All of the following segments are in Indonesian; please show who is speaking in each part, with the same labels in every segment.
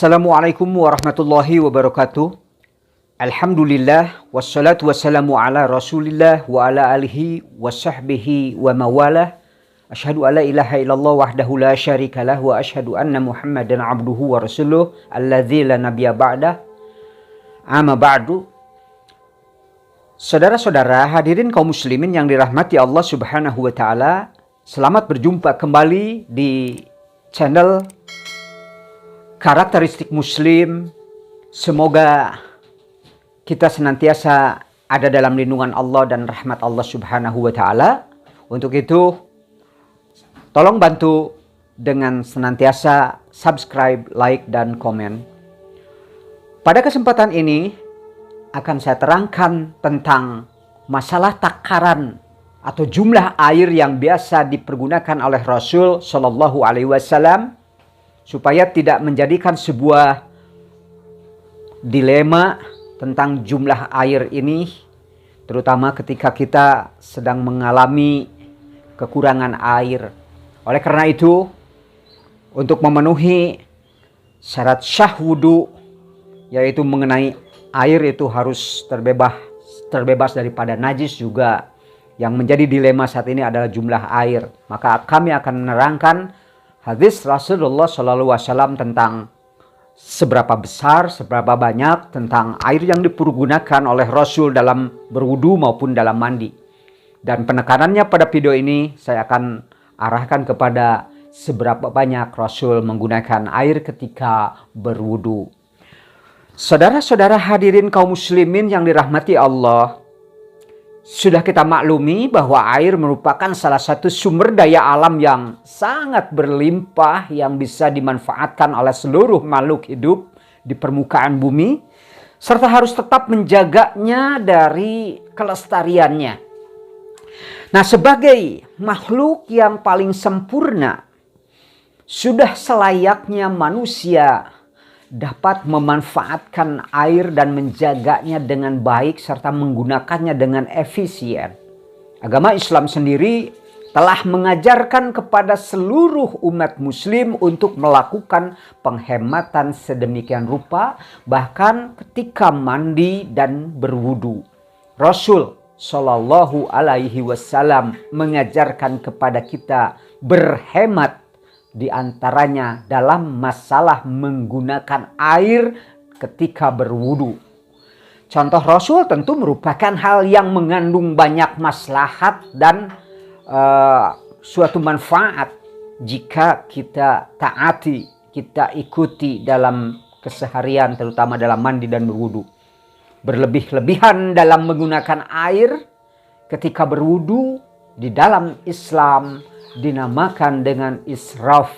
Speaker 1: Assalamualaikum warahmatullahi wabarakatuh. Alhamdulillah wassalatu wassalamu ala Rasulillah wa ala alihi wa sahbihi wa mawalah. Asyhadu alla ilaha illallah wahdahu la syarikalah wa asyhadu anna Muhammadan abduhu wa rasuluh alladzi la nabiyya ba'dah. Amma ba'du. Saudara-saudara hadirin kaum muslimin yang dirahmati Allah Subhanahu wa taala, selamat berjumpa kembali di channel Karakteristik Muslim. Semoga kita senantiasa ada dalam lindungan Allah dan rahmat Allah Subhanahu wa taala. Untuk itu, tolong bantu dengan senantiasa subscribe, like, dan komen. Pada kesempatan ini akan saya terangkan tentang masalah takaran atau jumlah air yang biasa dipergunakan oleh Rasul Shallallahu Alaihi Wasallam, supaya tidak menjadikan sebuah dilema tentang jumlah air ini, terutama ketika kita sedang mengalami kekurangan air. Oleh karena itu, untuk memenuhi syarat syah wudhu, yaitu mengenai air itu harus terbebas daripada najis juga. Yang menjadi dilema saat ini adalah jumlah air. Maka kami akan menerangkan hadis Rasulullah SAW tentang seberapa besar, seberapa banyak tentang air yang dipergunakan oleh Rasul dalam berwudu maupun dalam mandi. Dan penekanannya pada video ini saya akan arahkan kepada seberapa banyak Rasul menggunakan air ketika berwudu. Saudara-saudara hadirin kaum muslimin yang dirahmati Allah, sudah kita maklumi bahwa air merupakan salah satu sumber daya alam yang sangat berlimpah yang bisa dimanfaatkan oleh seluruh makhluk hidup di permukaan bumi, serta harus tetap menjaganya dari kelestariannya. Nah, sebagai makhluk yang paling sempurna, sudah selayaknya manusia dapat memanfaatkan air dan menjaganya dengan baik serta menggunakannya dengan efisien. Agama Islam sendiri telah mengajarkan kepada seluruh umat muslim untuk melakukan penghematan sedemikian rupa, bahkan ketika mandi dan berwudu. Rasul Shallallahu Alaihi Wasallam mengajarkan kepada kita berhemat, di antaranya dalam masalah menggunakan air ketika berwudu. Contoh Rasul tentu merupakan hal yang mengandung banyak maslahat dan suatu manfaat jika kita taati, kita ikuti dalam keseharian, terutama dalam mandi dan berwudu. Berlebih-lebihan dalam menggunakan air ketika berwudu di dalam Islam dinamakan dengan israf.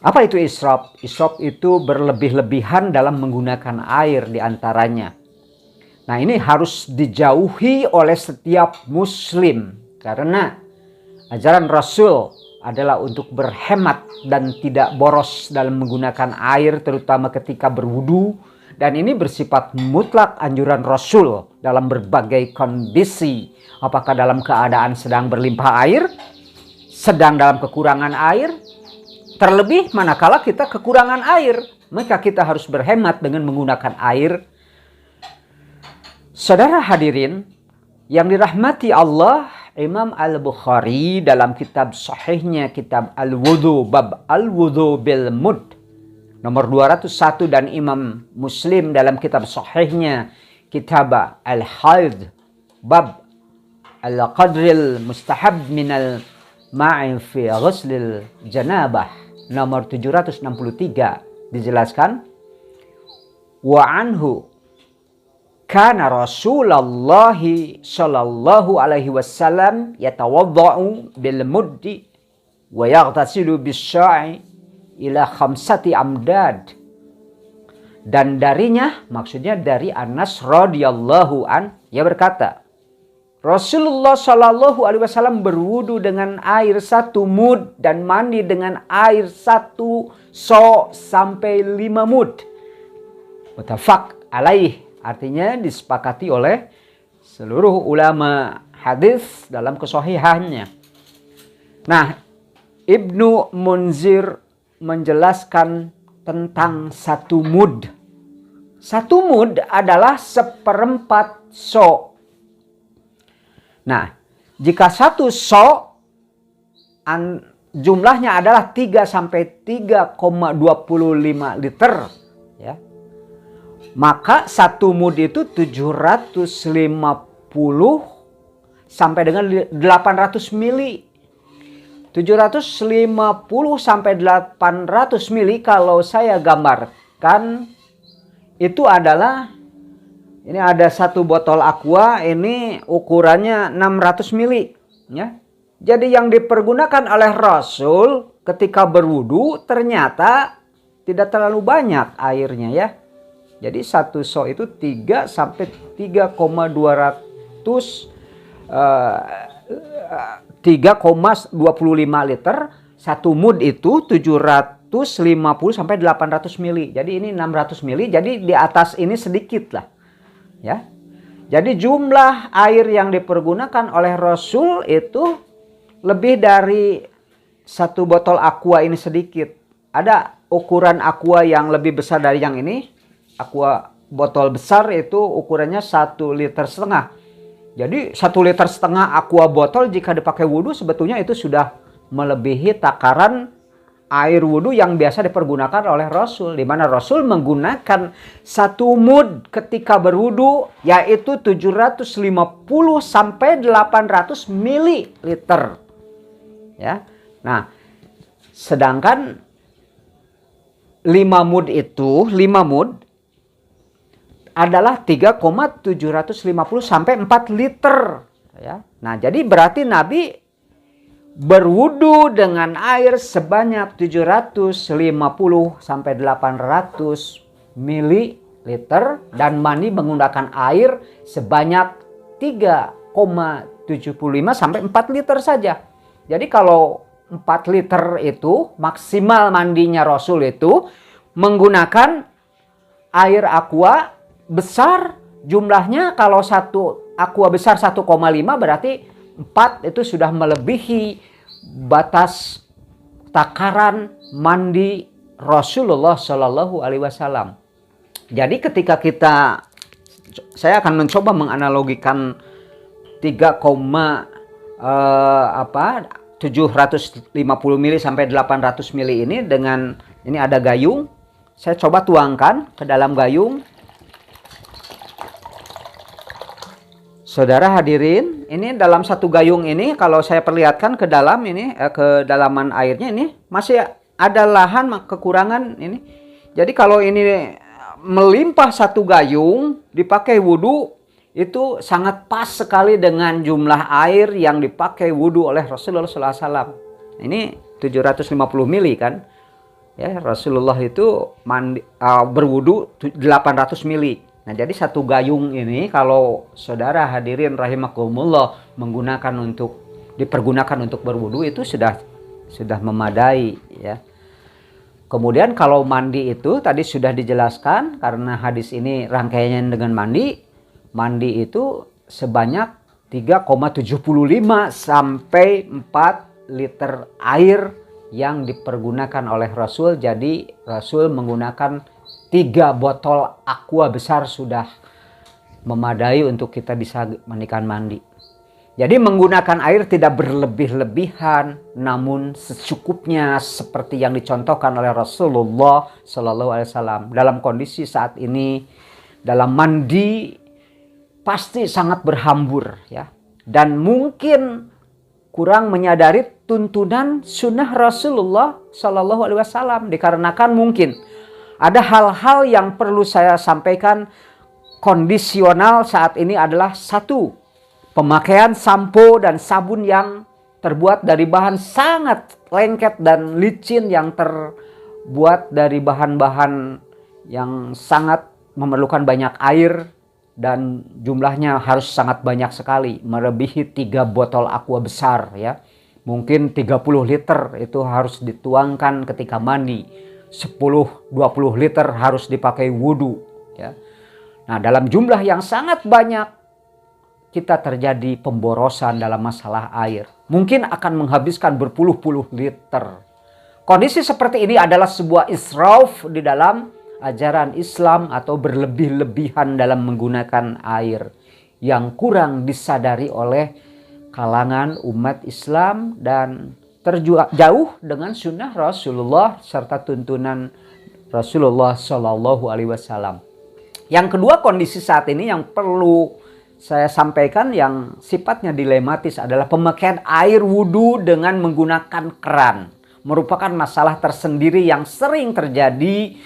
Speaker 1: Apa itu israf? Israf itu berlebih-lebihan dalam menggunakan air di antaranya. Nah, ini harus dijauhi oleh setiap muslim, karena ajaran Rasul adalah untuk berhemat dan tidak boros dalam menggunakan air, terutama ketika berwudu. Dan ini bersifat mutlak anjuran Rasul dalam berbagai kondisi. Apakah dalam keadaan sedang berlimpah air, sedang dalam kekurangan air, terlebih manakala kita kekurangan air, maka kita harus berhemat dengan menggunakan air. Saudara hadirin yang dirahmati Allah, Imam Al-Bukhari dalam kitab sahihnya, kitab Al-Wudhu, bab Al-Wudhu bil Mud, nomor 201, dan Imam Muslim dalam kitab sahihnya, kitab Al-Haid, bab Al-Qadril Mustahab minal ma'i fi ghuslil janabah, nomor 763, dijelaskan, wa anhu kana Rasulullah sallallahu alaihi wasallam yatawaddau bil muddi wa yaghtasilu bis sya'i ila khamsati amdad. Dan darinya, maksudnya dari Anas radhiyallahu an, ia berkata, Rasulullah Shallallahu Alaihi Wasallam berwudu dengan air 1 mud dan mandi dengan air 1 so sampai 5 mud. Muttafaq alaih, artinya disepakati oleh seluruh ulama hadis dalam kesahihannya. Nah, Ibnu Munzir menjelaskan tentang 1 mud. 1 mud adalah 1/4 so. Nah, jika 1 so jumlahnya adalah 3 sampai 3,25 liter, ya. Maka 1 mud itu 750 sampai dengan 800 mili. 750 sampai 800 mili kalau saya gambarkan itu adalah, ini ada 1 botol aqua, ini ukurannya 600 mili, ya. Jadi yang dipergunakan oleh Rasul ketika berwudu ternyata tidak terlalu banyak airnya, ya. Jadi 1 so itu 3 sampai 3,25 liter. 1 mud itu 750 sampai 800 mili. Jadi ini 600 mili. Jadi di atas ini sedikit lah, ya. Jadi jumlah air yang dipergunakan oleh Rasul itu lebih dari 1 botol aqua ini sedikit. Ada ukuran aqua yang lebih besar dari yang ini. Aqua botol besar itu ukurannya 1,5 liter. Jadi 1,5 liter aqua botol jika dipakai wudhu sebetulnya itu sudah melebihi takaran air wudhu yang biasa dipergunakan oleh Rasul. Di mana Rasul menggunakan 1 mud ketika berwudhu yaitu 750 sampai 800 mililiter. Ya. Nah, sedangkan 5 mud itu, 5 mud adalah 3,750 sampai 4 liter, ya. Nah, jadi berarti Nabi berwudu dengan air sebanyak 750 sampai 800 mililiter dan mandi menggunakan air sebanyak 3,75 sampai 4 liter saja. Jadi kalau 4 liter itu maksimal mandinya Rasul itu menggunakan air aqua besar, jumlahnya kalau 1 aqua besar 1,5 berarti 4 itu sudah melebihi batas takaran mandi Rasulullah Shallallahu Alaihi Wasallam. Jadi ketika saya akan mencoba menganalogikan 750 mili sampai 800 mili ini dengan, ini ada gayung. Saya coba tuangkan ke dalam gayung. Saudara hadirin, ini dalam 1 gayung ini kalau saya perlihatkan ke dalam ini, kedalaman airnya ini masih ada lahan kekurangan ini. Jadi kalau ini melimpah 1 gayung dipakai wudhu itu sangat pas sekali dengan jumlah air yang dipakai wudhu oleh Rasulullah SAW. Ini 750 mili kan. Ya, Rasulullah itu berwudhu 800 mili. Nah, jadi 1 gayung ini kalau saudara hadirin rahimakumullah dipergunakan untuk berwudhu itu sudah memadai, ya. Kemudian kalau mandi itu tadi sudah dijelaskan karena hadis ini rangkaiannya dengan mandi itu sebanyak 3,75 sampai 4 liter air yang dipergunakan oleh Rasul. Jadi Rasul menggunakan 3 botol aqua besar sudah memadai untuk kita bisa mandikan mandi. Jadi menggunakan air tidak berlebih-lebihan, namun secukupnya seperti yang dicontohkan oleh Rasulullah Shallallahu Alaihi Wasallam. Dalam kondisi saat ini, dalam mandi pasti sangat berhambur, ya, dan mungkin kurang menyadari tuntunan sunnah Rasulullah Shallallahu Alaihi Wasallam dikarenakan mungkin ada hal-hal yang perlu saya sampaikan. Kondisional saat ini adalah 1, pemakaian sampo dan sabun yang terbuat dari bahan sangat lengket dan licin yang terbuat dari bahan-bahan yang sangat memerlukan banyak air. Dan jumlahnya harus sangat banyak sekali, melebihi 3 botol aqua besar, ya. Mungkin 30 liter itu harus dituangkan ketika mandi. 10-20 liter harus dipakai wudhu, ya. Nah, dalam jumlah yang sangat banyak kita terjadi pemborosan dalam masalah air. Mungkin akan menghabiskan berpuluh-puluh liter. Kondisi seperti ini adalah sebuah israf di dalam ajaran Islam atau berlebih-lebihan dalam menggunakan air yang kurang disadari oleh kalangan umat Islam dan terjauh dengan sunnah Rasulullah serta tuntunan Rasulullah Shallallahu Alaihi Wasallam. Yang kedua, kondisi saat ini yang perlu saya sampaikan yang sifatnya dilematis adalah pemakaian air wudhu dengan menggunakan keran. Merupakan masalah tersendiri yang sering terjadi,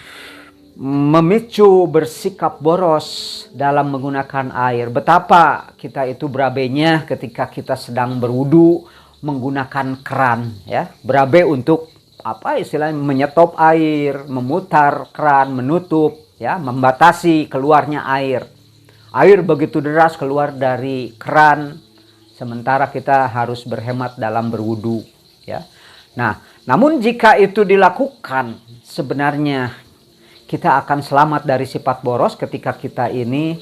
Speaker 1: memicu bersikap boros dalam menggunakan air. Betapa kita itu berabainya ketika kita sedang berwudu menggunakan keran, ya. Berabai untuk apa istilahnya, menyetop air, memutar keran, menutup, ya, membatasi keluarnya air. Air begitu deras keluar dari keran, sementara kita harus berhemat dalam berwudu, ya. Nah, namun jika itu dilakukan, sebenarnya kita akan selamat dari sifat boros ketika kita ini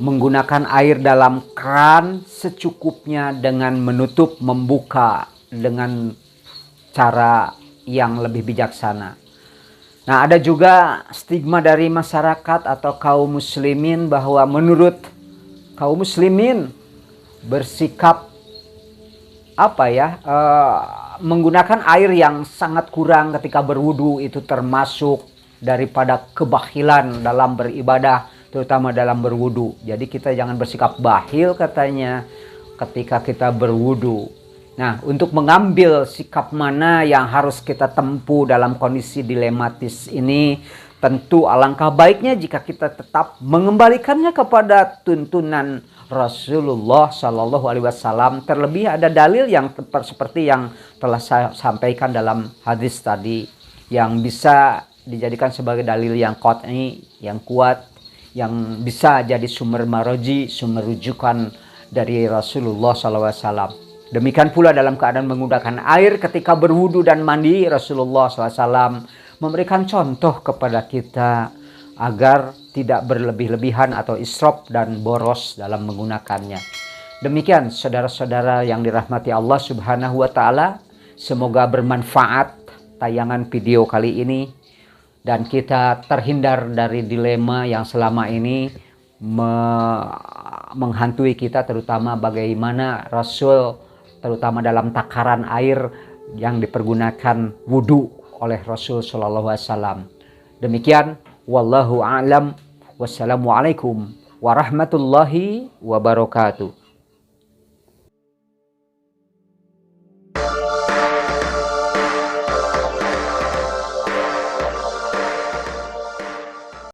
Speaker 1: menggunakan air dalam keran secukupnya dengan menutup, membuka dengan cara yang lebih bijaksana. Nah, ada juga stigma dari masyarakat atau kaum muslimin bahwa menurut kaum muslimin bersikap menggunakan air yang sangat kurang ketika berwudu itu termasuk daripada kebahilan dalam beribadah, terutama dalam berwudu. Jadi kita jangan bersikap bakhil katanya ketika kita berwudu. Nah, untuk mengambil sikap mana yang harus kita tempuh dalam kondisi dilematis ini, tentu alangkah baiknya jika kita tetap mengembalikannya kepada tuntunan Rasulullah Shallallahu Alaihi Wasallam. Terlebih ada dalil yang seperti yang telah saya sampaikan dalam hadis tadi, yang bisa dijadikan sebagai dalil yang qat'i, yang kuat, yang bisa jadi sumber maroji, sumber rujukan dari Rasulullah SAW. Demikian pula dalam keadaan menggunakan air ketika berwudu dan mandi, Rasulullah SAW memberikan contoh kepada kita agar tidak berlebih-lebihan atau israf dan boros dalam menggunakannya. Demikian saudara-saudara yang dirahmati Allah Subhanahu wa Ta'ala, semoga bermanfaat tayangan video kali ini dan kita terhindar dari dilema yang selama ini menghantui kita, terutama bagaimana Rasul, terutama dalam takaran air yang dipergunakan wudhu oleh Rasul Shallallahu Alaihi Wasallam. Demikian, wallahu a'lam. Wassalamualaikum warahmatullahi wabarakatuh.